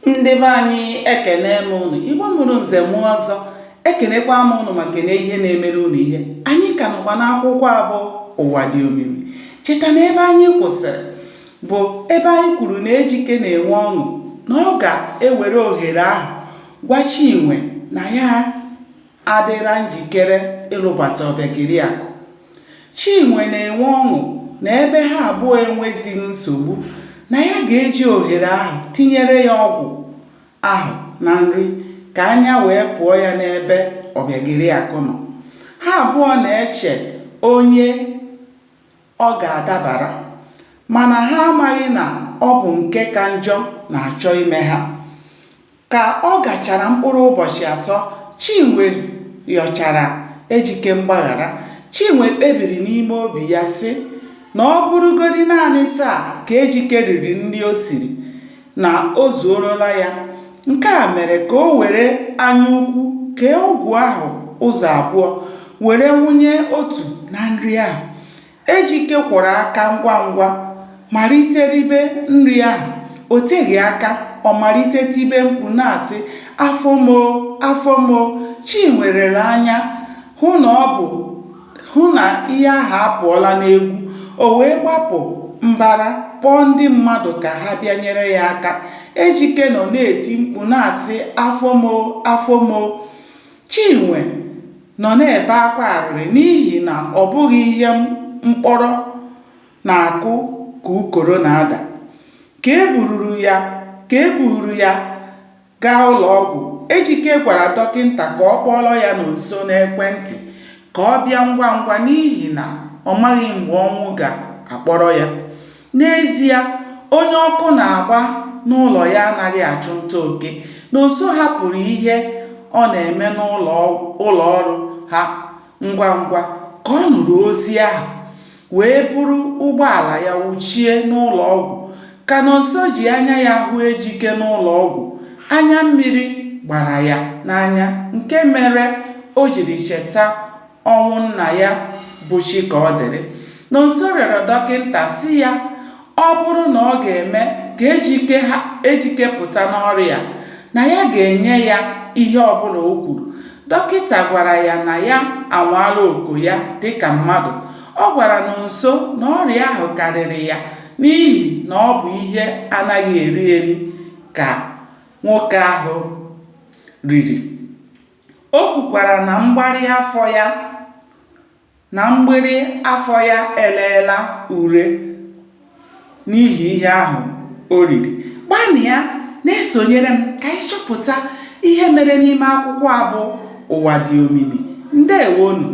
Ndị be anyị ekene m unu. Igbo mụrụ nze mụ ọzọ, ekenekwa m unu ma kene ihe na-emere unu ihe. Anyị ka nọkwa n'akwụkwọ abụ Ụwa Dị Omimi. Cheta na ebe anyị kwụsịrị bụ ebe anyị kwuru na Ejike na-enwe ọṅụ na ọ ga-ewere ohere ahụ gwa Chinwe na ya adịla njikere ịlụbata Ọbịageliakụ. Chinwe na-enwe ọṅụ na ebe ha abụọ enwezighị nsogbu, na ya ga-eji ohere ahụ tinyere ya ọgwụ ahụ na nri ka anya wee pụọ ya n'ebe Ọbịageliakụ nọ. Ha abụọ na-eche onye ọ ga-adabara, mana ha amaghị na ọ bụ nke ka njọ na-achọ ime ha. Ka ọ gachara mkpụrụ ụbọchị 3, Chinwe rịọchara Ejike mgbaghara. Chinwe kpebiri n'ime obi ya sị na ọ bụrụgodi naanị taa ka Ejike riri nri o siri na o zuorola ya. Nke a mere ka o were anyaukwu kee ọgwụ ahụ ụzọ abụọ were wụnye otu na nri ahụ. Ejike kwọrọ aka ngwa ngwa malite ribe nri ahụ. O teghị aka ọ malite tibe mkpu na-asị, "Afọ m o, afọ m o." Chinwe lere anya hụ na ihe ahụ apụọla n'egwu. O wee gbapụ mbara kpọọ ndị mmadụ ka ha bịa nyere ya aka. Ejike nọ na-eti mkpu na-asị, "Afọ m o, afọ m o." Chinwe nọ na-ebe akwa arịrị n'ihi na ọ bụghị ihe mkpọrọ na-akụ ka ukoro na-ada. Ka e bururu ya gaa ụlọ ọgwụ, Ejike gwara dọkịta ka ọ kpọrọ ya nso n'ekwentị ka ọ bịa ngwa ngwa n'ihi na ọ maghị mgbe ọnwụ ga-akpọrọ ya. N'ezie, onye ọkụ na-agba n'ụlọ ya anaghị achụ nta oke. Nonso hapụrụ ihe ọ na-eme n'ụlọ ọrụ ha ngwa ngwa ka ọ nụrụ ozi ahụ, wee buru ụgbọala ya wuchie n'ụlọ ọgwụ. Ka Nonso ji anya ya hụ Ejike n'ụlọ ọgwụ, anya mmiri gbara ya n'anya, nke mere o jiri cheta ọnwụ nna ya bụ Chikaọdịrị. Nonso rịọrọ dọkịta sị ya ọ bụrụ na ọ ga-eme ka Ejike pụta n'ọrịa, na ya ga-enye ya ihe ọbụla o kwuru. Dọkịta gwara ya na ya anwaala oku ya dịka mmadụ. Ọ gwara Nonso na ọrịa ahụ karịrị ya n'ihi na ọ bụ ihe anaghị eri eri ka nwoke ahụ riri. O kwukwara na mgbịrị afọ ya eleela ure n'ihi ihe ahụ o riri. Gbanịa na-esonyere m ka anyị chọpụta ihe mere n'ime akwụkwọ abụ Ụwa Dị Omimi. Ndewonu.